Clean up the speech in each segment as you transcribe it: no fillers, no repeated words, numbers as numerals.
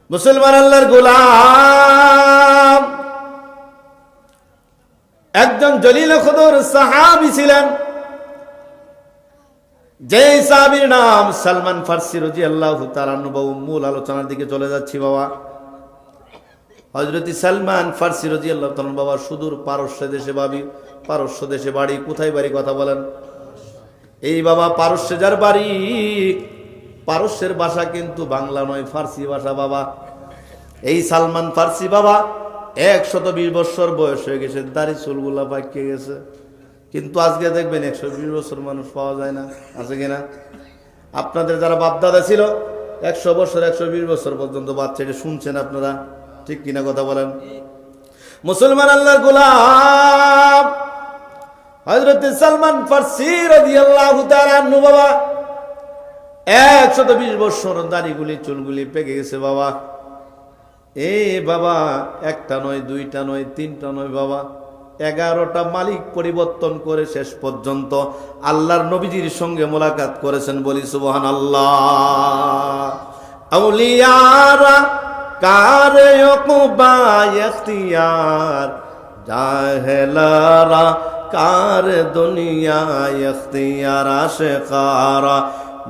মুসলমান আল্লাহর গোলাম একজন জলিল কদর সাহাবী ছিলেন, যে সাহাবীর নাম সালমান ফারসি রাদিয়াল্লাহু তাআলা আনহু। মূল আলোচনার দিকে চলে যাচ্ছি বাবা। হযরত সালমান ফারসি রাদিয়াল্লাহু তাআলা বাবা সুদূর পারস্য দেশে বাড়ি। কোথায় বাড়ি কথা বলেন? এই বাবা পারস্যে যার বাড়ি, পারস্যের ভাষা কিন্তু বাংলা নয়, ফার্সি ভাষা বাবা। এই সালমান ফারসি বাবা 120 বছর বয়স হয়ে গেছে, দাড়ি চুলগুলা পাকিয়ে গেছে। কিন্তু আজকে দেখবেন 120 বছর মানুষ পাওয়া যায় না, আছে কিনা? আপনাদের যারা বাপদাদা ছিল 100 বছর 120 বছর পর্যন্ত বাচ্চা, এটা শুনছেন আপনারা, ঠিক কিনা কথা বলেন? মুসলমান আল্লাহর গোলাম হযরত সালমান ফারসি রাদিয়াল্লাহু তাআলা আনহু বাবা 120 বছর দাড়িগুলি চুলগুলি পেকে গেছে বাবা। বাবা একটা নয়, দুইটা নয়, তিনটা নয় বাবা, 11টা মালিক পরিবর্তন করে শেষ পর্যন্ত আল্লাহর নবীজির সঙ্গে মোলাকাত করেছেন। বলি সুবহানাল্লাহ। আউলিয়ারা কারে ওকুবা ইখতিয়ার, জাহেলারা কার দুনিয়া ইখতিয়ার, আশিকারা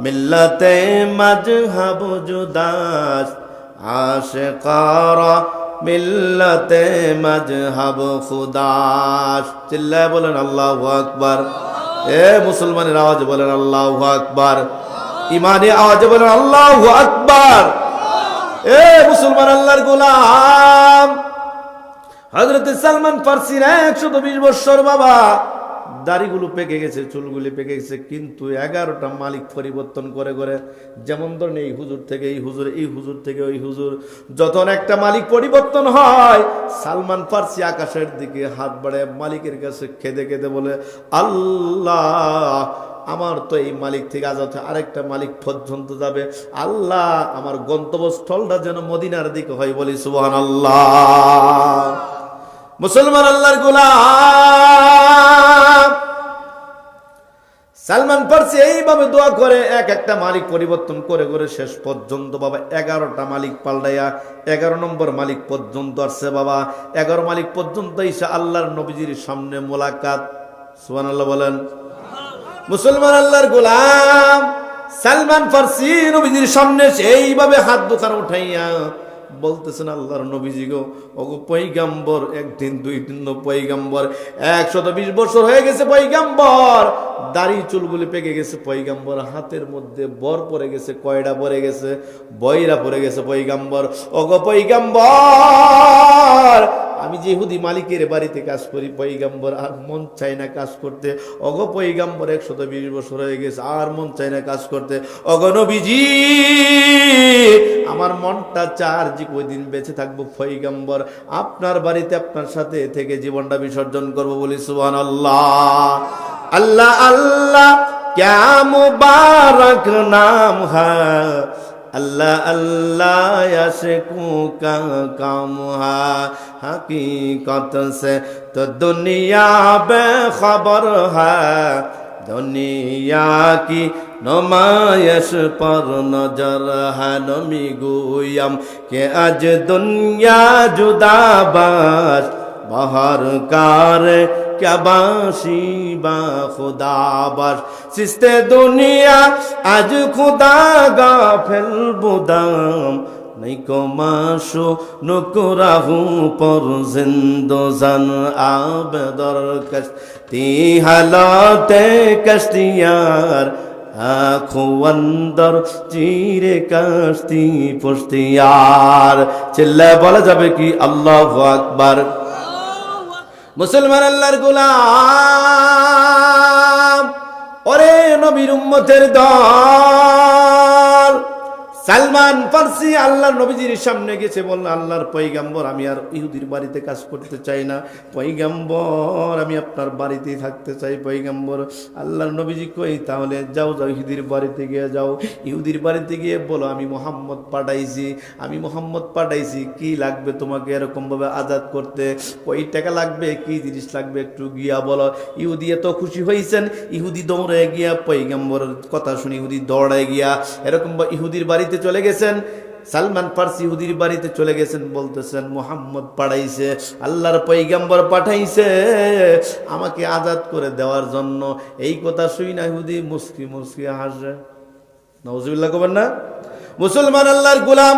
মিল্লাতে মজহব জুদাস, আশিকারা মিল্লাতে মজহব খুদাস। চিল্লায় বলেন আল্লাহু আকবার। মুসলমানের আওয়াজে বলেন আল্লাহু আকবার। ইমানি আওয়াজে বলেন আল্লাহু আকবার। মুসলমান আল্লাহর গোলাম হযরত সালমান ফারসির 120 বছর বাবা দাড়িগুলো পেকে গেছে, চুলগুলি পেকে গেছে, কিন্তু 11টা মালিক পরিবর্তন করে করে, যেমন ধরেন এই হুজুর থেকে এই হুজুর, এই হুজুর থেকে ওই হুজুর, যখন একটা মালিক পরিবর্তন হয় সালমান ফারসি আকাশের দিকে হাত বাড়ায় মালিকের কাছে কেঁদে কেঁদে বলে, আল্লাহ আমার তো এই মালিক থেকে আজ আরেকটা মালিক পর্যন্ত যাবে, আল্লাহ আমার গন্তব্যস্থলটা যেন মদিনার দিকে হয়। বলি সুবহানাল্লাহ। মুসলমান আল্লাহর গোলাম সালমান ফারসি এইভাবে দোয়া করে এক একটা মালিক পরিবর্তন করে করে শেষ পর্যন্ত বাবা 11টা মালিক পাল্টাইয়া 11 নম্বর মালিক পর্যন্ত আসছে বাবা। 11 মালিক পর্যন্ত এসে আল্লাহর নবীজির সামনে মোলাকাত। সুবহানাল্লাহ বলেন। মুসলমান আল্লাহর গোলাম সালমান ফারসি নবীজির সামনে এইভাবে হাত দুখানা উঠাইয়া বলতেছেন, আল্লাহর নবীজি গো, ওগো পয়গাম্বর, একদিন দুই দিন পয়গাম্বর, 120 বছর হয়ে গেছে পয়গাম্বর, দাড়ি চুলগুলি পেকে গেছে পয়গাম্বর, হাতের মধ্যে বর পড়ে গেছে, কয়ডা পড়ে গেছে, বয়রা পড়ে গেছে পয়গাম্বর। ওগো পয়গাম্বর, আমি যে ইহুদি মালিকের বাড়িতে কাজ করি পয়গাম্বর, আর মন চায় না কাজ করতে। ওগো পয়গাম্বর 120 বছর হয়ে গেছে, আর মন চায় না কাজ করতে। ওগো নবীজি, আমার মনটা চার যে কয়দিন বেঁচে থাকবো পয়গাম্বর, আপনার বাড়িতে আপনার সাথে থেকে জীবনটা বিসর্জন করবো। বলি সুবহানাল্লাহ। আল্লাহ আল্লাহ ক্যা মুবারক নাম হ্যায়, अल्लाह अल्लाह यशकू का काम है, हकीकत से तो दुनिया बेखबर है, दुनिया की नुमाइश पर नजर है। नमी गुयम के आज दुनिया जुदाबाश, बाहर कार क्या बाशी बा खुदाबाश, सिस्ते दुनिया आज खुदा गाफिल बुदाम, नहीं को माशो नुकराहू पर जिंदो जन आबदर कश्ती हालाते कश्तियार, आँखों अंदर चीरे कश्ती पुश्तियार। चिल्ला बोला जाबे कि अल्लाहु अकबर। মুসলমান আল্লাহর গোলাম, ওরে নবীর উম্মতের দল, সালমান ফারসি আল্লাহর নবীজির সামনে গেছে, বলল, আল্লাহর পয়গাম্বর, আমি আর ইহুদির বাড়িতে কাজ করতে চাই না পয়গাম্বর, আমি আপনার বাড়িতেই থাকতে চাই পয়গাম্বর। আল্লাহর নবীজি কই, তাহলে যাও যাও ইহুদির বাড়িতে গিয়ে যাও, ইহুদির বাড়িতে গিয়ে বলো আমি মোহাম্মদ পাঠাইছি, আমি মোহাম্মদ পাঠাইছি, কি লাগবে তোমাকে এরকম ভাবে আজাদ করতে, কই টাকা লাগবে, কি জিনিস লাগবে একটু গিয়া বলো। ইহুদি এত খুশি হয়েছেন, ইহুদি দৌড়ে গিয়া পয়গাম্বরের কথা শুনে ইহুদি দৌড়ায় গিয়া এরকম ইহুদির বাড়িতে বাড়িতে চলে গেছেন, সালমান ফার্সি ইহুদির বাড়িতে চলে গেছেন, বলতেছেন মুহাম্মদ পাঠাইছে, আল্লাহর পয়গম্বর পাঠাইছে আমাকে আজাদ করে দেওয়ার জন্য। এই কথা শুই না ইহুদি মুস্কি মুস্কি হাসে। নাউজুবিল্লাহ কবেন না? মুসলমান আল্লাহর গোলাম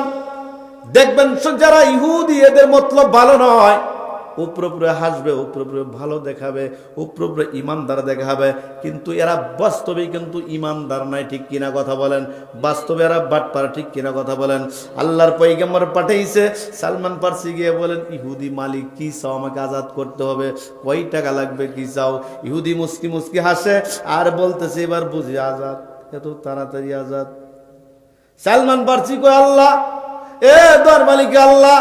দেখবেন যারা ইহুদি, এদের মতলব ভালো নয়, উপরে হাসবে, উপরে ভালো দেখাবে, উপরে ইমানদার দেখাবে, কিন্তু এরা বাস্তবে কিন্তু ইমানদার নাই। ঠিক কিনা কথা বলেন? বাস্তবে এরা বাটপার। ঠিক কিনা কথা বলেন? আল্লাহর পয়গম্বর পাঠাইছে, সালমান ফার্সি গিয়ে বলেন ইহুদি মালিক কি চাও? আমাকে আজাদ করতে হবে, কয় টাকা লাগবে, কি চাও? ইহুদি মুস্কি মুস্কি হাসে আর বলতেছে এবার বুঝি আজাদ, এত তাড়াতাড়ি আজাদ? সালমান ফার্সি কয় আল্লাহ, দর মালিক আল্লাহ,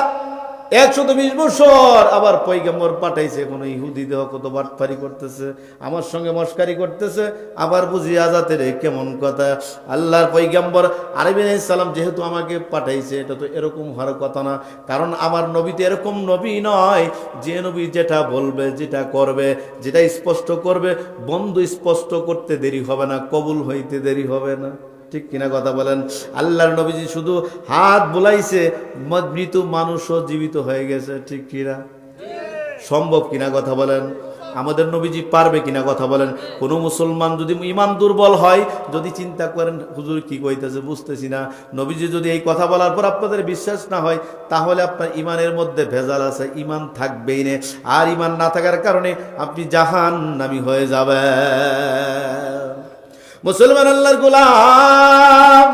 120 বছর আবার পয়গম্বর পাঠাইছে, কোনো ইহুদি দেহ কত বাটপারি করতেছে, আমার সঙ্গে মস্কারি করতেছে, আবার বুঝি আজাতের কেমন কথা? আল্লাহর পয়গম্বর আলাইহিস সালাম যেহেতু আমাকে পাঠাইছে, এটা তো এরকম হওয়ার কথা না, কারণ আমার নবী তো এরকম নবী নয় যে নবী যেটা বলবে, যেটা করবে, যেটা স্পষ্ট করবে, বন্ধু স্পষ্ট করতে দেরি হবে না, কবুল হইতে দেরি হবে না। ঠিক কিনা কথা বলেন? আল্লাহর নবীজি শুধু হাত বুলাইছে, মৃত মানুষও জীবিত হয়ে গেছে। ঠিক কিনা? সম্ভব কিনা কথা বলেন? আমাদের নবীজি পারবে কিনা কথা বলেন? কোন মুসলমান যদি ইমান দুর্বল হয়, যদি চিন্তা করেন হুজুর কি কইতেছে বুঝতেছি না, নবীজি যদি এই কথা বলার পর আপনাদের বিশ্বাস না হয়, তাহলে আপনার ইমানের মধ্যে ভেজাল আছে, ইমান থাকবেই না। আর ইমান না থাকার কারণে আপনি জাহান্নামী হয়ে যাবেন। মুসলমান আল্লাহর গোলাম,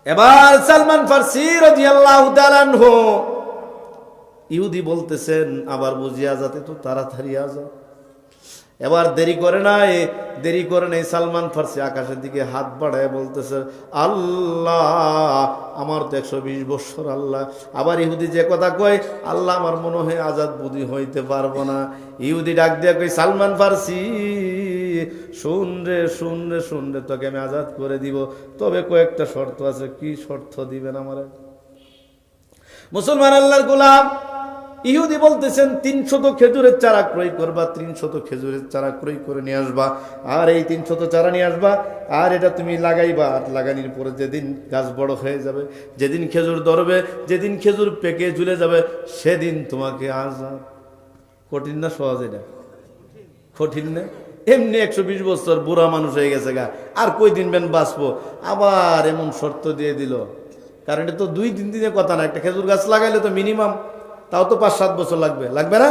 এবার সালমান ফার্সি রাদিয়াল্লাহু তাআলা আনহু, ইহুদি বলতেছেন আবার বুঝি আজাদ, তো তাড়াতাড়ি আজাদ। এবার দেরি করে নাই সালমান ফার্সি আকাশের দিকে হাত বাড়ায় বলতেছে আল্লাহ, আমার তো 120 বছর আল্লাহ। আবার ইহুদি যে কথা কয়, আল্লাহ আমার মনে হয় আজাদ বুদ্ধি হইতে পারবো না। ইহুদি ডাক দিয়ে কই সালমান ফার্সি শুন রে, তোকে আমি আজাদ করে দিব, তবে কয়েকটা শর্ত আছে। কি শর্ত দিবেন আমারে? মুসলমান আল্লাহর গোলাম, ইহুদি বলতেছেন 300 খেজুরের চারা ক্রয় করবা, 300 খেজুরের চারা ক্রয় করে নিয়ে আসবা, আর এই 300 চারা নিয়ে আসবা, আর এটা তুমি লাগাইবা, আর লাগানোর পরে যেদিন গাছ বড় হয়ে যাবে, যেদিন খেজুর ধরবে, যেদিন খেজুর পেকে ঝুলে যাবে, সেদিন তোমাকে আজাদ। কঠিন না সহজ? এটা কঠিন না? এমনি 120 বছর বুড়া মানুষ হয়ে গেছে গা, আর কই দিন বেন বাঁচবো, আবার এমন শর্ত দিয়ে দিল। কারণ এটা তো 2-3 দিনের কথা না, একটা খেজুর গাছ লাগাইলে তো মিনিমাম তাও তো 5-7 বছর লাগবে না?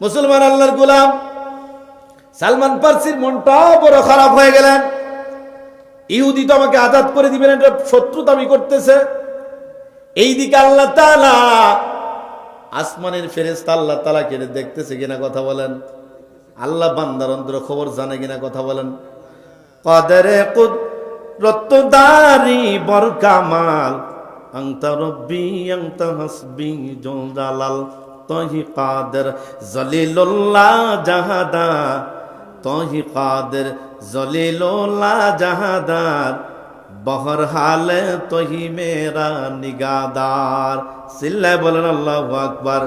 মুসলমান আল্লাহর গোলাম, সালমান ফার্সির মনটাও বড় খারাপ হয়ে গেলেন। ইহুদি তো আমাকে আজাদ করে দিবেন, এটা শত্রু দাবি করতেছে। এইদিকে আল্লাহ তাআলা, আসমানের ফেরেশতা আল্লাহ তাআলা কে দেখতেছে কিনা কথা বলেন? আল্লাহ বান্দার অন্তর খবর জানে কিনা কথা বলেন? কাদরে কুদরতদারি বরকামাল, আনতা রব্বি আনতা হাসবি জালাল, তোহি কাদের জলিলুল্লাহ জাহাদার, তোহি কাদের জলিলুল্লাহ জাহাদার, বহর হালে তোহি মেরা নিগাদার। চিল্লায় বলেন আল্লাহু আকবার।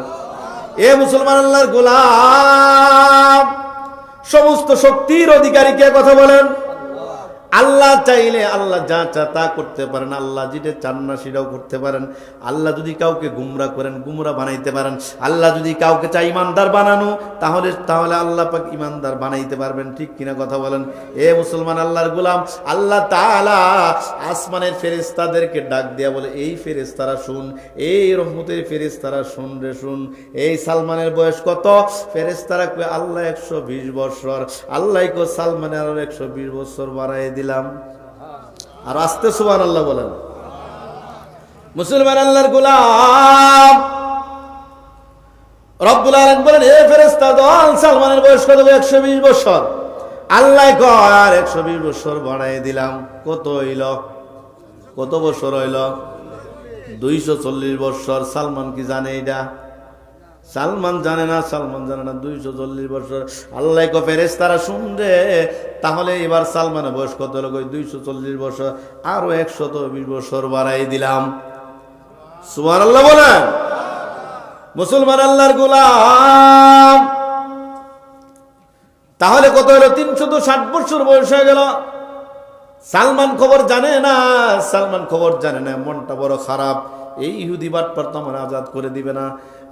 এ মুসলমান আল্লাহর গোলাম, সমস্ত শক্তির অধিকারী কে কথা বলেন? আল্লাহ চাইলে আল্লাহ যা চা তা করতে পারেন, আল্লাহ যেটা চান না সেটাও করতে পারেন। আল্লাহ যদি কাউকে গুমরা করেন, গুমরা বানাইতে পারেন। আল্লাহ যদি কাউকে চাই ইমানদার বানানো, তাহলে আল্লাহ পাক ইমানদার বানাইতে পারবেন। ঠিক কিনা কথা বলেন? এ মুসলমান আল্লাহর গোলাম, আল্লাহ তাআলা আসমানের ফেরেশতাদেরকে ডাক দিয়া বলে, এই ফেরেশতারা শুন, এই রহমতের ফেরেশতারা শুন রে শুন। এই সালমানের বয়স কত? ফেরেশতারা কয় আল্লাহ 120 বছর। আল্লাহ কয় সালমানের আরো 120 বছর বাড়ায় দিলাম। আর আস্তে সুবহানাল্লাহ বলেন। মুসলমান আল্লাহর গোলাম, রব্বুল আলামিন বলেন, হে ফেরেশতা দল, সালমানের বয়স কত? 120 বছর। আল্লাহ কয় আর 120 বছর বাড়ায় দিলাম। কত হইল? কত বছর হইল? 240 বছর। সালমান কি জানে এটা? সালমান জানে না, 240 বছর। আল্লাহ কো ফেরেশতারা শুনবে, তাহলে এবার সালমানের বয়স কত হলো? 240 বছর, আরো 120 বছর বাড়াই দিলাম। সুবহানাল্লাহ বলেন। মুসলমান আল্লাহর গোলাম, তাহলে কত হলো? 360 বছর বয়স হয়ে গেল। সালমান খবর জানে না, সালমান খবর জানে না, মনটা বড় খারাপ। এই ইহুদি বাটপার তো আমার আজাদ করে দিবে না।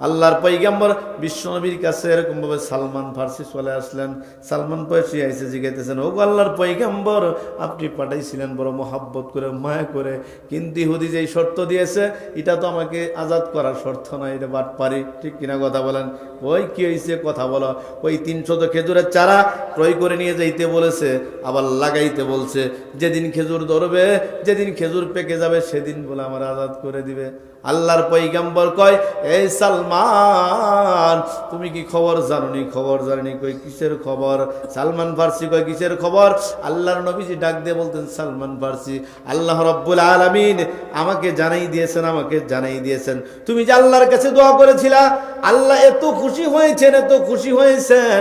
আল্লাহর পয়গম্বর বিশ্বনবীর কাছে এরকম ভাবে সালমান ফার্সি চলে আসলেন। সালমান ফার্সি আইসে জিজ্ঞাসেন, ও আল্লাহর পয়গম্বর, আপনি পাঠাইছিলেন বড় মহাব্বত করে, মায়া করে, কিন্তু ইহুদি যেই শর্ত দিয়েছে এটা তো আমাকে আজাদ করার শর্ত নয়, এটা বাটপারি, ঠিক কিনা কথা বলেন? ওই কি হয়েছে কথা বলো। ওই 300 খেজুরের চারা ক্রয় করে নিয়ে যাইতে বলেছে, আবার লাগাইতে বলছে। যেদিন খেজুর ধরবে, যেদিন খেজুর পেকে যাবে, সেদিন বলে আমার আজাদ করে দিবে। আল্লাহর পয়গম্বর কয়, এই সালমান, তুমি কি খবর জানোনি? খবর জানোনি? কই কিসের খবর? সালমান ফার্সি কয়, কিসের খবর? আল্লাহর নবীজি ডাক দিয়ে বলতেন, সালমান ফার্সি, আল্লাহ রাব্বুল আলামিন আমাকে জানাই দিয়েছেন, আমাকে জানাই দিয়েছেন, তুমি যে আল্লাহর কাছে দোয়া করেছিলা, আল্লাহ এত খুশি হয়েছেন, এত খুশি হয়েছেন,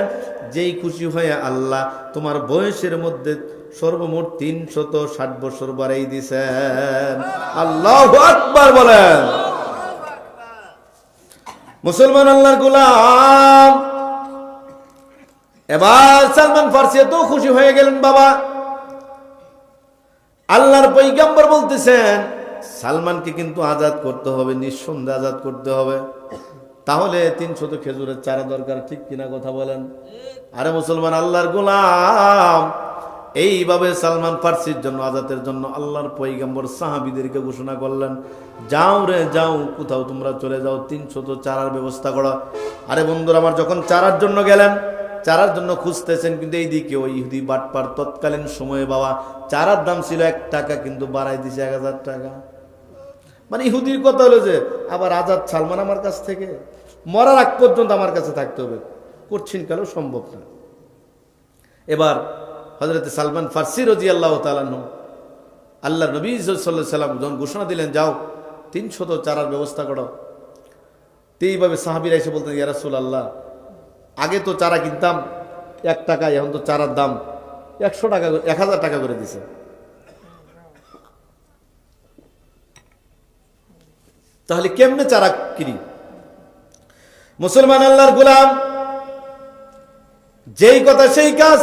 যেই খুশি হয়ে আল্লাহ তোমার বয়সের মধ্যে সর্বমোট 360 বছর বাড়াই দিয়েছেন। আল্লাহু আকবার বলেন। মুসলমান আল্লাহর গোলাম, এবার সালমান ফার্সি তো খুশি হয়ে গেলেন। বাবা, আল্লাহর পয়গম্বর বলতেছেন, সালমানকে কিন্তু আজাদ করতে হবে, নিঃসন্দেহে আজাদ করতে হবে। তাহলে 300 খেজুরের চারা দরকার, ঠিক কিনা কথা বলেন? আরে মুসলমান আল্লাহর গোলাম, এইভাবে সালমান ফার্সির জন্য, আজাদের জন্য আল্লাহর পয়গম্বর সাহাবীদেরকে ঘোষণা করলেন, যাও রে যাও, কোথাও তোমরা চলে যাও, 300 চারার ব্যবস্থা করো। আরে বন্ধুরা আমার, যখন চারার জন্য গেলেন, চারার জন্য খুঁজতেছেন, কিন্তু এইদিকে ওই ইহুদি বাটপার তৎকালীন সময়ে বাবা চারার দাম ছিল 1 টাকা, কিন্তু বাড়াই দিছে 1000 টাকা। মানে ইহুদির কথা হলো যে আবার আজাদ সালমান আমার কাছ থেকে, মরার আগ পর্যন্ত আমার কাছে থাকতে হবে, করছেন কেন? সম্ভব না। এবার হযরত সালমান ফার্সি রাদিয়াল্লাহু তাআলা আনহু, আল্লাহর নবী সাল্লাল্লাহু আলাইহি ওয়াসাল্লাম যখন ঘোষণা দিলেন, যাও 300 চারার ব্যবস্থা করো, এইভাবে সাহাবীরা এসে বলতেন, ইয়া রাসূলুল্লাহ, আগে তো চারা কিনতাম 1 টাকা, এখন তো চারার দাম 100 টাকা, 1000 টাকা করে দিছে। তাহলে কেমনে চারা কিনি? মুসলমান আল্লাহর গোলাম, যেই কথা সেই কাজ।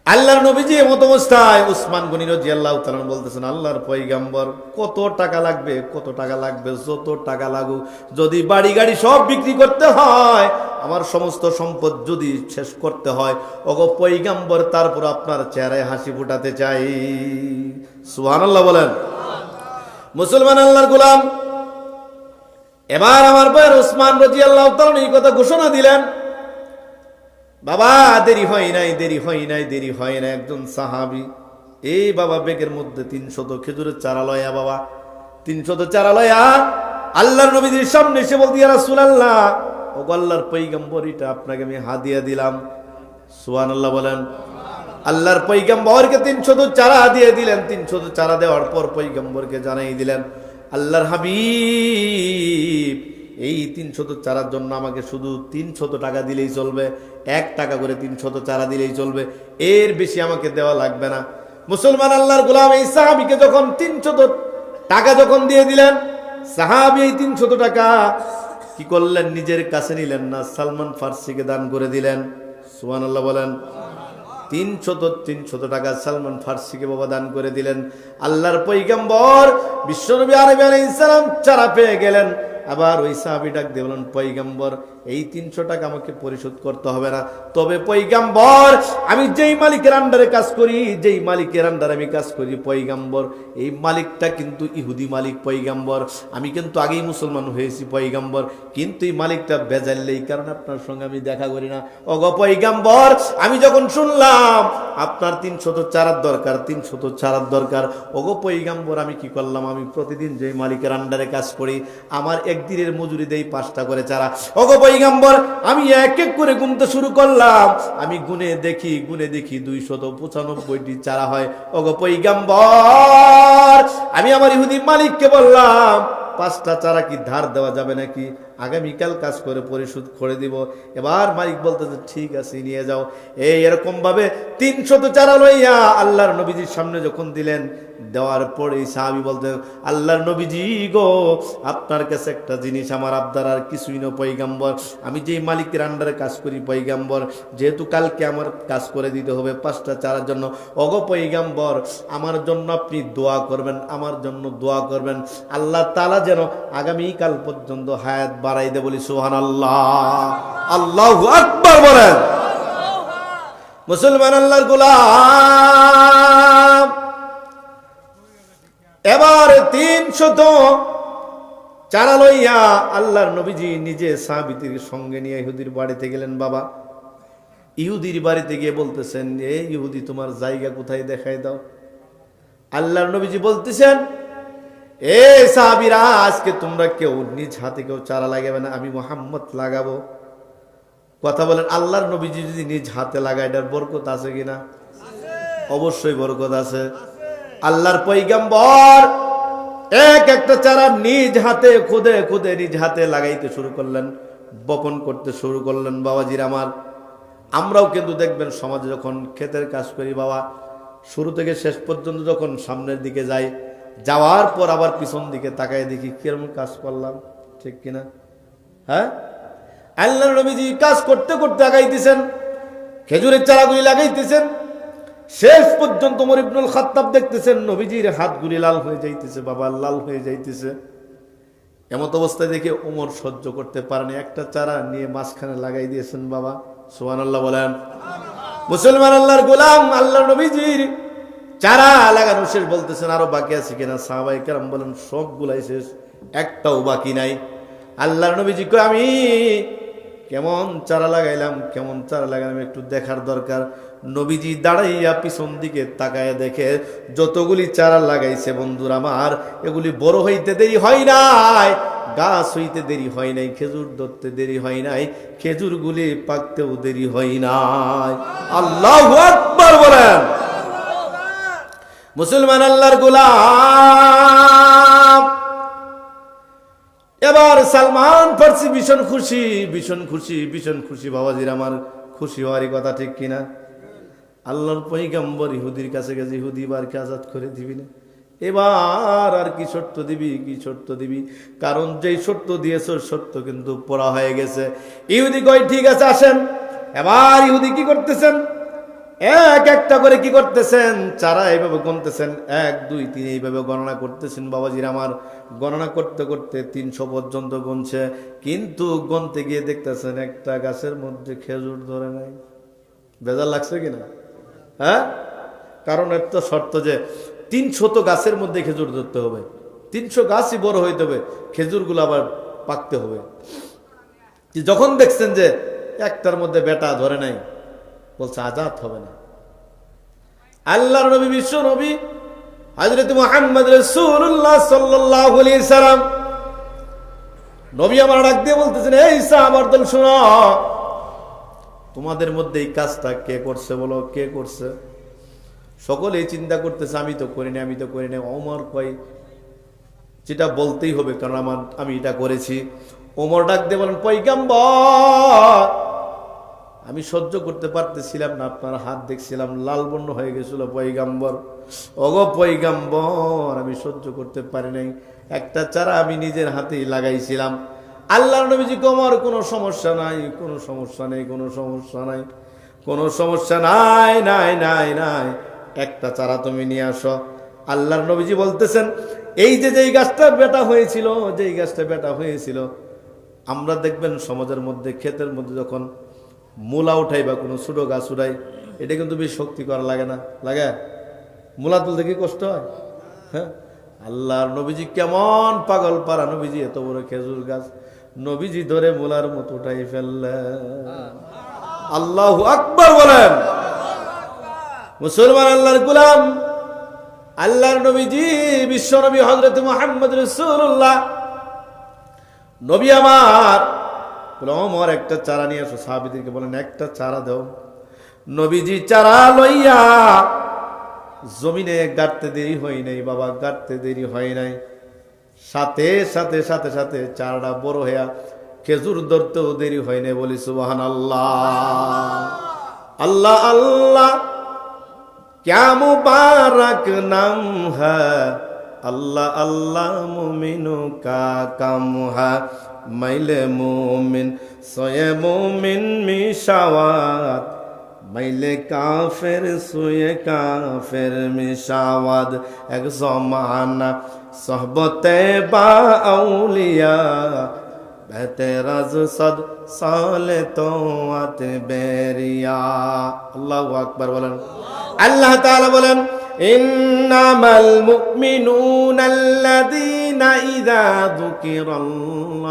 আল্লাহর নবীজি এমত অবস্থায় উসমান গনি রাদিয়াল্লাহু তাআলা বলতেছেন, আল্লাহর পয়গম্বর, কত টাকা লাগবে? কত টাকা লাগবে? যত টাকা লাগুক, যদি বাড়ি গাড়ি সব বিক্রি করতে হয়, আমার সমস্ত সম্পদ যদি শেষ করতে হয়, ওগো পয়গম্বর, তারপর আপনার চেহারায় হাসি ফোটাতে চাই। সুবহানাল্লাহ বলেন। মুসলমান আল্লাহর গোলাম, এবার আমার ভাই উসমান রাদিয়াল্লাহু তাআলা এই কথা ঘোষণা দিলেন। বাবা, দেরি হয় নাই, দেরি হয় নাই, দেরি হয় না। একজন সাহাবী এই বাবা বেগের মধ্যে 300 খেজুরের চারা লয়া, বাবা 300 চারা লয়া আল্লাহর নবীর সামনে এসে বলতে, ইয়া রাসূলুল্লাহ, ও আল্লাহর পয়গম্বর, এটা আপনাকে আমি হাদিয়া দিলাম। সুবহানাল্লাহ বলেন। আল্লাহর পয়গম্বরকে 300 চারা দিয়ে দিলেন। 300 চারা দেওয়ার পর পয়গম্বরকে জানাই দিলেন, আল্লাহর হাবিব, এই 300 চারার জন্য আমাকে শুধু 300 টাকা দিলেই চলবে, 1 টাকা করে 300 চারা দিলেই চলবে, এর বেশি আমাকে দেওয়া লাগবে না। মুসলমান আল্লাহর গোলাম এই সাহাবীকে যখন 300 টাকা যখন দিয়ে দিলেন, সাহাবী এই 300 টাকা কি করলেন? নিজের কাছে নিলেন না, সালমান ফার্সিকে দান করে দিলেন। সুবহানাল্লাহ বলেন। 300 টাকা সালমান ফার্সিকে বাবা দান করে দিলেন। আল্লাহর পয়গম্বর বিশ্বনবী আলাইহিস সালাম চারা পেয়ে গেলেন। আবার ওই সাহাবী ডাক দিয়ে বলেন, পয়গম্বর, এই 300 টাকা আমাকে পরিশোধ করতে হবে না, তবে পয়গম্বর, আমি যেই মালিকের আন্ডারে কাজ করি, যেই মালিকের আন্ডারে আমি কাজ করি পয়গম্বর, এই মালিকটা কিন্তু ইহুদি মালিক পয়গম্বর। আমি কিন্তু আগেই মুসলমান হয়েছি পয়গম্বর, কিন্তু এই মালিকটা বেজাইল, এই কারণে আপনার সঙ্গে আমি দেখা করি না। ওগো পয়গম্বর, আমি যখন শুনলাম আপনার 300 চারার দরকার, 300 চারার দরকার, ওগো পয়গম্বর, আমি কি করলাম? আমি প্রতিদিন যেই মালিকের আন্ডারে কাজ করি, আমার একদিনের মজুরি দেই 5টা করে চারা। ওগো পয়গম্বর, আমি এক এক করে গুনতে শুরু করলাম, আমি গুনে দেখি 295টি চারা হয়। ওগো পয়গম্বর, আমি আমার ইহুদি মালিককে বললাম, 5টা চারা কি ধার দেওয়া যাবে নাকি? আগামীকাল কাজ করে পরিশোধ করে দিব। এবার মালিক বলতেছে, ঠিক আছে, নিয়ে যাও। এই এরকম ভাবে 300 চারা লইয়া আল্লাহর নবীজির সামনে যখন দিলেন, দেওয়ার পরে সাহাবী বলতে, আল্লাহর নবীজি গো, আপনার কাছে একটা জিনিস আমার আবদার, আর কিছুই না পয়গাম্বর। আমি যেই মালিকের আন্ডারে কাজ করি পয়গাম্বর, যেহেতু কালকে আমার কাজ করে দিতে হবে 5টা চারার জন্য, ওগো পয়গাম্বর আমার জন্য আপনি দোয়া করবেন, আমার জন্য দোয়া করবেন, আল্লাহ তাআলা যেন আগামীকাল পর্যন্ত হায়াত বাড়াই দে। বলি সুবহানাল্লাহ, আল্লাহু আকবার বলেন। মুসলমান আল্লাহর গোলাম, এবার 300 চারা লইয়া আল্লাহর নবীজি নিজে সাহাবীদের সঙ্গে নিয়ে ইহুদির বাড়িতে গেলেন। বাবা, ইহুদির বাড়িতে গিয়ে বলতেছেন, এই ইহুদি তোমার জায়গা কোথায় দেখাই দাও। আল্লাহর নবীজি বলতেছেন, এ সাহাবীরা, আজকে তোমরা কেউ নিজ হাতে কেউ চারা লাগাবে না, আমি মুহাম্মদ লাগাবো। কথা বলেন, আল্লাহর নবীজি যদি নিজ হাতে লাগায় এটার বরকত আছে কিনা? অবশ্যই বরকত আছে। আল্লাহর পয়গম্বর একটা চারা নিজ হাতে খুদে খুদে নিজ হাতে লাগাইতে শুরু করলেন, বপন করতে শুরু করলেন। বাবাজির আমার, আমরাও কিন্তু দেখবেন সমাজে যখন ক্ষেতের কাজ করি বাবা, শুরু থেকে শেষ পর্যন্ত যখন সামনের দিকে যাই, যাওয়ার পর আবার পিছন দিকে তাকায় দেখি কিরকম কাজ করলাম, ঠিক কিনা? হ্যাঁ, আল্লাহর নবীজি কাজ করতে করতে আগাইতেছেন, খেজুরের চারাগুলি লাগাইতেছেন, শেষ পর্যন্ত ওমর ইবনুল খাত্তাব দেখতেছেন নবীজির হাতগুলি লাল হয়ে যাইতেছে, বাবা লাল হয়ে যাইতেছে। এমত অবস্থায় দেখে ওমর সহ্য করতে পারেনি, একটা চারা নিয়ে মাঝখানে লাগাই দিয়েছেন। বাবা সুবহানাল্লাহ বলেন। মুসলমান আল্লাহর গোলাম, আল্লাহর নবীজির চারা লাগানো শেষ, বলতেছেন আরো বাকি আছে কিনা? সাহাবায়ে কেরাম বলেন সবগুলাই শেষ, একটাও বাকি নাই। আল্লাহর নবীজি কই, আমি কেমন চারা লাগাইলাম, কেমন চারা লাগাইলাম একটু দেখার দরকার। নবীজি দাঁড়াইয়া পিছন দিকে তাকায় দেখে যতগুলি চারা লাগাইছে বন্ধুর আমার, এগুলি বড় হইতে দেরি হয় নাই, গাছ হইতে দেরি হয় নাই, খেজুর ধরতে দেরি হয় নাই, খেজুরগুলি পাকতেও দেরি হয় নাই। আল্লাহু আকবার বলেন। মুসলমান আল্লাহর গোলাম, এবার সালমান ফার্সি ভীষণ খুশি, ভীষণ খুশি, ভীষণ খুশি। বাবাজির আমার, খুশি হওয়ারই কথা, ঠিক কিনা? আল্লাহর পয়গম্বর ইহুদির কাছে গেছে, ইহুদি বারকে আজাদ করে দিবি না, এবার আর কি শর্ত দিবি, কি শর্ত দিবি? কারণ যেই শর্ত দিয়েছ শর্ত কিন্তু পড়া হয়ে গেছে। ইহুদি কয় ঠিক আছে আসেন। এবার ইহুদি কি করতেছেন, এক একটা করে কি করতেছেন, চারা এইভাবে গুনতেছেন, 1 2 3 এইভাবে গণনা করতেছেন। বাবাজির আমার, গণনা করতে করতে 300 পর্যন্ত গুনছে, কিন্তু গুনতে গিয়ে দেখতেছেন একটা গাছের মধ্যে খেজুর ধরে নাই। বেজার লাগছে কিনা? হ্যাঁ, কারণ এর তো শর্ত যে 300 গাছের মধ্যে খেজুর ধরতে হবে, 300 গাছই বড় হইতে হবে, খেজুরগুলো আবার পাকতে হবে। যখন দেখছেন যে একটার মধ্যে বেটা ধরে নাই, বলছে আজাদ হবে না। আল্লাহর নবী, বিশ্ব নবী হযরত মুহাম্মদ রাসূলুল্লাহ সাল্লাল্লাহু আলাইহি সাল্লাম, নবী আমার ডাক দিয়ে বলতেছেন, এই সাহাবার দল শোনো, তোমাদের মধ্যে এই কাজটা কে করছে বলো, কে করছে? সকলেই চিন্তা করতেছে আমি তো করিনি, আমি তো করিনি। ওমর কয় যেটা বলতেই হবে, কারণ আমি এটা করেছি। ওমর ডাক দিয়ে বলেন, পয়গম্বর আমি সহ্য করতে পারতেছিলাম না, আপনার হাত দেখছিলাম লাল বর্ণ হয়ে গেছিল। পয়গম্বর, ওগো পয়গম্বর আমি সহ্য করতে পারি নাই, একটা চারা আমি নিজের হাতেই লাগাইছিলাম। আল্লাহর নবীজি ওমর কোনো সমস্যা নাই, কোনো সমস্যা নেই, কোনো সমস্যা নাই, কোনো সমস্যা নাই, নাই নাই নাই, একটা চারা তুমি নিয়ে আসো। আল্লাহর নবীজি বলতেছেন, এই যে যেই গাছটা বেটা হয়েছিল, যেই গাছটা বেটা হয়েছিল, আমরা দেখবেন সমাজের মধ্যে ক্ষেতের মধ্যে যখন মূলা উঠাই বা কোনো ছোটো গাছ উঠাই, এটা কিন্তু বেশি শক্তি করা লাগে না, লাগে? মূলা তুলতে কি কষ্ট হয়? হ্যাঁ, আল্লাহর নবীজি কেমন পাগল পারা, নবীজি এত বড় খেজুর গাছ নবীজি ধরে মূলার মতো উঠাই ফেললেন। আল্লাহু আকবার বলেন। মুসলমান আল্লাহর গোলাম, আল্লাহর নবীজি বিশ্ব নবী হযরত মুহাম্মদ রাসূলুল্লাহ, নবী আমার ওমর একটা চারা নিয়ে এসো। সাহাবীদেরকে বলেন একটা চারা দাও। নবীজি চারা লইয়া জমিনে গাড়তে দেরি হয় নাই, বাবা গাড়তে দেরি হয় নাই, সাথে সাথে সাথে সাথে চারাটা বড় হইয়া খেজুর ধরতেও দেরি হয় নাই। বলি সুবহানাল্লাহ, আল্লাহ আল্লাহ। क्या मुबारक नाम है, अल्लाह अल्लाह मोमिनों का काम है। माइले मोमिन सोए मोमिन मिशावात, माইলে কাফের সুয়ে কাফের মিশাওয়াদ। এক জমানা সহবতে বা আউলিয়া, বেতেরাজ সদ সালে তো আত বেরিয়া। আল্লাহু আকবার বলেন। আল্লাহ তাআলা বলেন, ইন্নামাল মুমিনুনাল্লাযীনা ইযা যুকিরাল্লাহু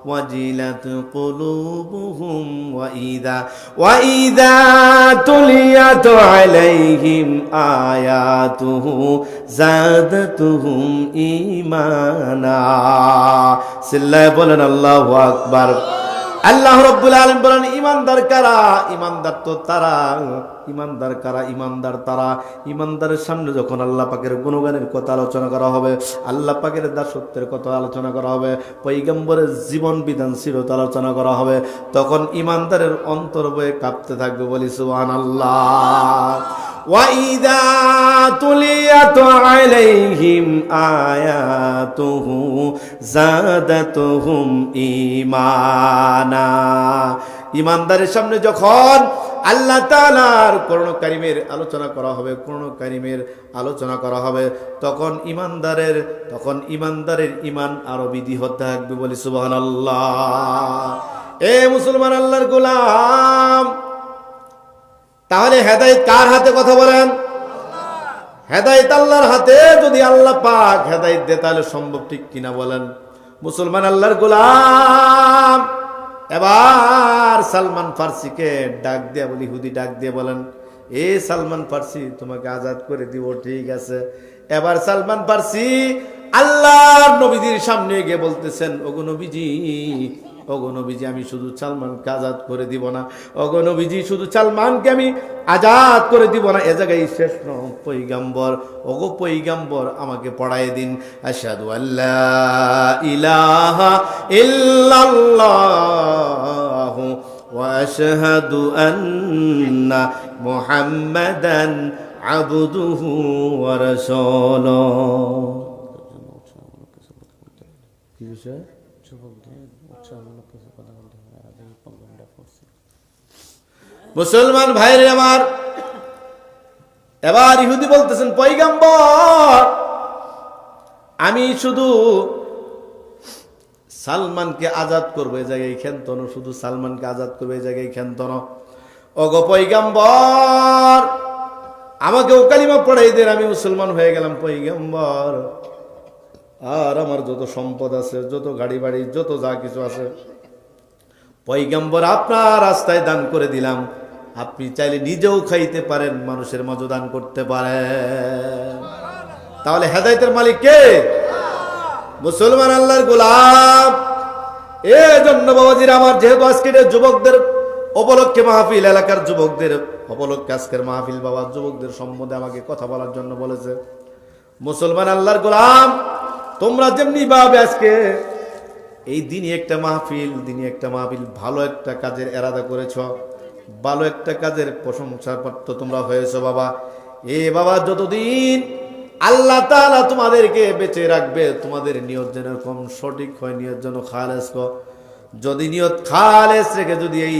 ওয়াজিলাত কুলুবুহুম ওয়া ইযা তুলিয়াত আলাইহিম আয়াতুহু যাদাতুহুম ঈমানা। সিল্লায়ে বলেন আল্লাহু আকবার। আল্লাহ রাব্বুল আলামিন বলেন, ঈমানদার কারা? ঈমানদার তো তারা, ঈমানদার কারা? ঈমানদার তারা, ঈমানদারের সামনে যখন আল্লাহ পাকের গুণগানের কথা আলোচনা করা হবে, আল্লাহ পাকের দাসত্বের কথা আলোচনা করা হবে, পয়গম্বরের জীবন বিধান সিরত আলোচনা করা হবে, তখন ঈমানদারের অন্তর বয়ে কাঁপতে থাকবে। বলি সুবহানাল্লাহ। وَإِذَا تُلِيَتْ عَلَيْهِمْ آيَاتُهُ زَادَتْهُمْ ঈমানা। ঈমানদারের সামনে যখন আল্লাহ তাআলার কোরআন কারীমের আলোচনা করা হবে, কোরআন কারীমের আলোচনা করা হবে, তখন ঈমানদারের ঈমান আরো বৃদ্ধি হতে থাকবে। বলি সুবহানাল্লাহ। এ মুসলমান আল্লাহর গোলাম, তাহলে হেদায়েত কার হাতে? কথা বলেন। হেদায়েত আল্লাহর হাতে। যদি আল্লাহ পাক হেদায়েত দেয় তাহলে সম্ভব, ঠিক কিনা বলেন? মুসলমান আল্লাহর গোলাম, এবার সালমান ফার্সিকে ডাক দিয়ে বলি, ইহুদি ডাক দিয়ে বলেন, এ সালমান ফার্সি, তোমাকে আজাদ করে দিব। ঠিক আছে। এবার সালমান ফার্সি আল্লাহর নবীজির সামনে গিয়ে বলতেছেন, ওগো নবীজি, ওগো নবীজি, আমি শুধু সালমানকে আজাদ করে দিব না, ওগো নবীজি, শুধু সালমানকে আমি আজাদ করে দিব না, এ জায়গায় শেষ নয়, পয়গম্বর, ওগো পয়গম্বর, আমাকে পড়ায় দিন, আশহাদু আল্লা ইলাহা ইল্লাল্লাহু ওয়া আশহাদু আন্না মুহাম্মাদান আবদুহু ওয়া রাসূলুহু। কি বিষয়? মুসলমান ভাইরে আমার, এবার ইহুদি বলতেছেন, পয়গম্বর, আমি শুধু সালমানকে আজাদ করবো, এই জায়গায় খেন্তন, শুধু সালমানকে আজাদ করবো, এই জায়গায় খেন্তন। ওগো পয়গম্বর, আমাকে ও কালিমা পড়াই দেন, আমি মুসলমান হয়ে গেলাম পয়গম্বর। আর আমার যত সম্পদ আছে, যত গাড়ি বাড়ি, যত যা কিছু আছে, পয়গম্বর আপনার রাস্তায় দান করে দিলাম। আপনি চাইলে নিজেও খাইতে পারেন, মানুষের মাঝে দান করতে পারেন। তাহলে হেদায়েতের মালিক কে? মুসলমান আল্লাহর গোলাম। এই জন্য বাবাজির আমার, যেহেতু আজকের যুবকদের উপলক্ষে মাহফিল, এলাকার যুবকদের উপলক্ষে আজকের মাহফিল, বাবা যুবকদের সম্বন্ধে আমাকে কথা বলার জন্য বলেছে। মুসলমান আল্লাহর গোলাম, তোমরা যেমনি ভাবে আজকে এই দিনই একটা মাহফিল, ভালো একটা কাজের এরাদা করেছ, ভালো একটা কাজের প্রশংসাপ্রাপ্ত তোমরা হয়েছ বাবা। এ বাবা, যতদিন আল্লাহ তাআলা তোমাদেরকে বেঁচে রাখবে, তোমাদের নিয়ত যেন এরকম সঠিক হয়, নিয়ত যেন খালেস হয়। যদি নিয়ত খালেস রেখে যদি এই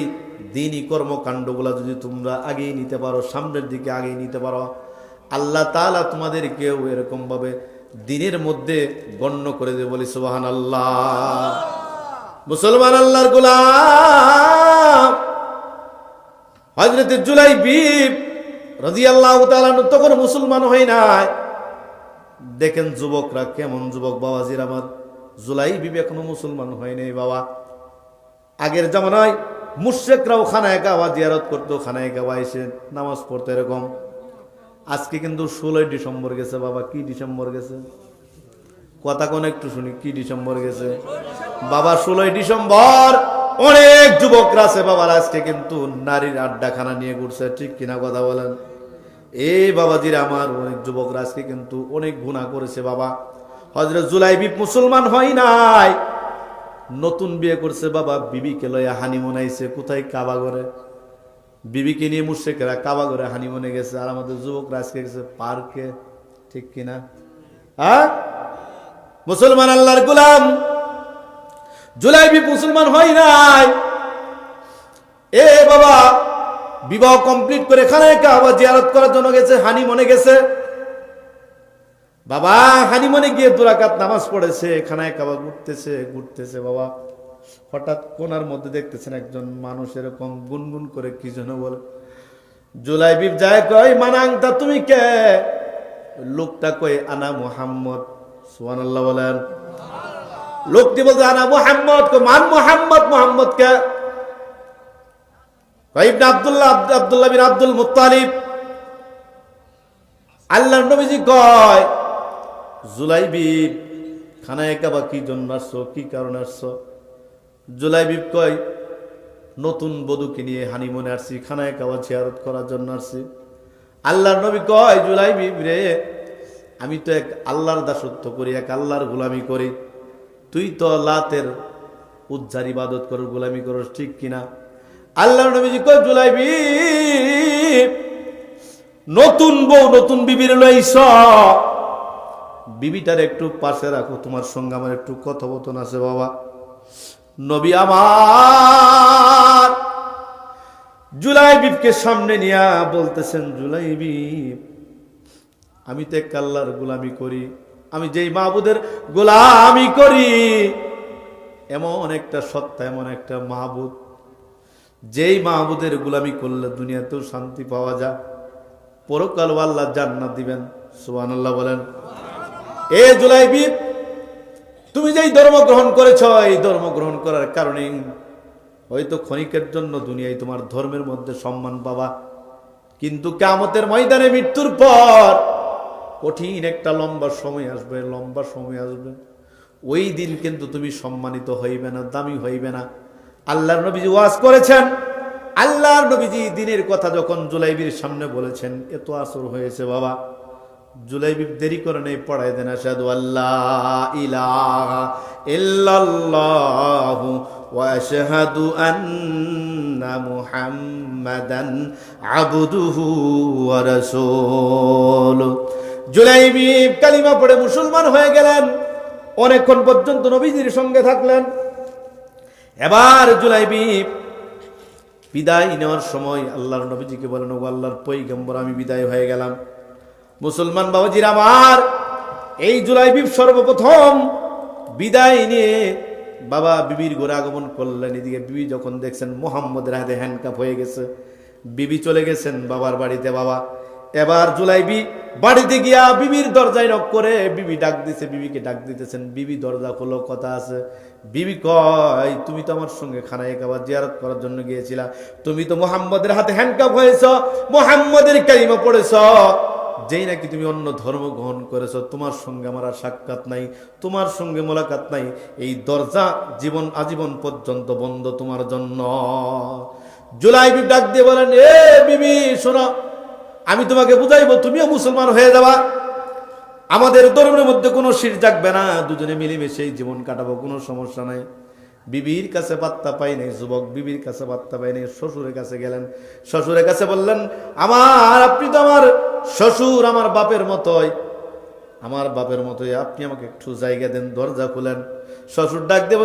দিনই কর্মকাণ্ডগুলা যদি তোমরা আগেই নিতে পারো, সামনের দিকে আগেই নিতে পারো, আল্লাহ তাআলা তোমাদেরকেও এরকম ভাবে দিনের মধ্যে গণ্য করে দেবে। বলি সুবহানাল্লাহ। মুসলমান আল্লাহর গোলাম, হযরত জুলাইবিব রাদিয়াল্লাহু তাআলা তখন মুসলমান হয় নাই। দেখেন যুবকরা কেমন যুবক বাবাজির আমার, জুলাইবিব এখনো মুসলমান হয় নাই বাবা। আগের জামানায় মুশরিকরাও খানায়ে কাবা জিয়ারত করতো, খানায়ে কাবা এসে নামাজ পড়তো এরকম। আজকে কিন্তু 16 ডিসেম্বর গেছে বাবা। কি ডিসেম্বর গেছে? কথা কোন একটু শুনি, কি ডিসেম্বর গেছে বাবা? 16 ডিসেম্বর। অনেক যুবকরা আছে বাবা আজকে কিন্তু নারীর আড্ডাখানা নিয়ে ঘুরছে, ঠিক কিনা কথা বলেন? এই বাবাজির আমার, অনেক যুবকরা আজকে কিন্তু অনেক গুনাহ করেছে বাবা। হযরত জুলাইবিব মুসলমান হয় নাই, নতুন বিয়ে করছে বাবা, বিবিকে লইয়া হানিমুন আইছে। কোথায়? কাবা ঘরে। বিবিকে নিয়ে মুশরিকরা কাবা ঘরে হানিমুনে গেছে, আর আমাদের যুবকরা আজকে গেছে পার্কে, ঠিক কিনা? হ্যাঁ, মুসলমান আল্লাহর গোলাম জুলাইবি মুসলমান হয় নাই। এ বাবা বিবাহ কমপ্লিট করে খানায় কাবা জিয়ারত করার জন্য গেছে, হানিমুনে গেছে। বাবা হানিমুনে গিয়ে 2 রাকাত নামাজ পড়েছে, খানায় কাবা ঘুরতেছে বাবা। হঠাৎ কোনার মধ্যে দেখতেছেন একজন মানুষ এরকম গুনগুন করে কি যেন বলে। জুলাইবি যায় কয় মানাংতা তুমি কে? লোকটা কয় আনা মুহাম্মদ। সুবহানাল্লাহ বলেন। লোকটি বলছে আনা মুহাম্মদ। মান মুহাম্মদ? মুহাম্মদ কে? ইবনে আব্দুল্লাহ বিন আব্দুল মুত্তালিব। আল্লাহর নবীজি কয় জুলাইবি খানায় কাবা কি জন্য আসছো, কি কারণে আসছো? জুলাইবি কয় নতুন বধূকে নিয়ে হানিমুনে আসছি, খানায় কাবা জিয়ারত করার জন্য আসছি। আল্লাহর নবী কয় জুলাইবি রে, আমি তো এক আল্লাহর দাসত্ব করি, এক আল্লাহর গোলামি করি, তুই তো লাতের উজ্জার ইবাদত কর, গোলামি করস, ঠিক কিনা? আল্লাহর নবীজি কয় জুলাইবি নতুন বউ নতুন বিবির লইছ, বিবিটার একটু পাশে রাখো, তোমার সঙ্গে আমার একটু কথোপকথন আছে বাবা। নবী আমার জুলাইবিকে সামনে নিয়ে বলতেছেন জুলাইবি আমি তো এক আল্লাহর গোলামি করি, আমি যেই মাহবুদের গোলামি করি এমন একটা সত্তা, এমন একটা মাহবুদ, যেই মাহবুদের গোলামি করলে দুনিয়াতেও শান্তি পাওয়া যায়, পরকাল আল্লাহ জান্নাত দিবেন। সুবহানাল্লাহ বলেন। এ জুলাইবি তুমি যেই ধর্ম গ্রহণ করেছ, এই ধর্ম গ্রহণ করার কারণে হয়তো ক্ষণিকের জন্য দুনিয়ায় তোমার ধর্মের মধ্যে সম্মান পাবা, কিন্তু কিয়ামতের ময়দানে মৃত্যুর পর কঠিন একটা লম্বা সময় আসবে, ওই দিন কিন্তু তুমি সম্মানিত হইবে না, দামি হইবে না। আল্লাহর নবীজি ওয়াজ করেছেন, আল্লাহর নবীজি দিনের কথা যখন জুলাইবির সামনে বলেছেন, এত আসর হয়েছে বাবা, জুলাইবি দেরি করে নেই, পড়াই দেন আশহাদু আল্লাহ ইলাহা ইল্লাল্লাহু ওয়া আশহাদু আন্না মুহাম্মাদান আবদুহু ওয়া রাসূলুহু। জুলাইবি কালিমা পড়ে মুসলমান হয়ে গেলেন, অনেকক্ষণ পর্যন্ত নবীজির সঙ্গে থাকলেন। এবার জুলাইবি বিদায় নেওয়ার সময় আল্লাহর নবীজিকে বলেন, ও আল্লাহর পয়গম্বর আমি বিদায় হয়ে গেলাম। মুসলমান বাবাজির আমার, এই জুলাইবি সর্বপ্রথম বিদায় নিয়ে বাবা বিবির ঘরে আগমন করলেন। এদিকে বিবি যখন দেখছেন মুহাম্মদের হাতে হ্যান্ডকাপ হয়ে গেছে, বিবি চলে গেছেন বাবার বাড়িতে। বাবা এবার জুলাইবি বাড়িতে গিয়া বিবির দরজায় নক করে বিবি ডাক দিছে, বিবিকে ডাক দিতেছেন, বিবি দরজা খোলো, কথা আছে। বিবি কয় তুমি তো আমার সঙ্গে খানায় কাবা জিয়ারত করার জন্য গিয়েছিলা, তুমি তো মুহাম্মদের হাতে হ্যান্ডকাপ হয়েছ, মুহাম্মদের কালিমা পড়েছ, যেই নাকি তুমি অন্য ধর্ম গ্রহণ করেছ, তোমার সঙ্গে আমার আর সাক্ষাৎ নাই, তোমার সঙ্গে মোলাকাত নাই, এই দরজা আজীবন পর্যন্ত বন্ধ তোমার জন্য। জুলাইবি ডাক দিয়ে বলেন, এ বিবি শোনো, আমি তোমাকে বুঝাইবো, তুমিও মুসলমান হয়ে যাবা, আমাদের ধর্মের মধ্যে কোনো শির জাগবে না, দুজনে মিলেমিশে জীবন কাটাবো, কোনো সমস্যা নাই। বিবির কাছে পাত্তা পাই নাই, যুবক বিবির কাছে পাত্তা পাই নাই, শ্বশুরের কাছে গেলেন। শ্বশুরের কাছে বললেন, আপনি তো আমার শ্বশুর, আমার বাপের মতোই, আপনি আমাকে একটু জায়গা দেন, দরজা খুলেন। শ্বশুর ডাক দেব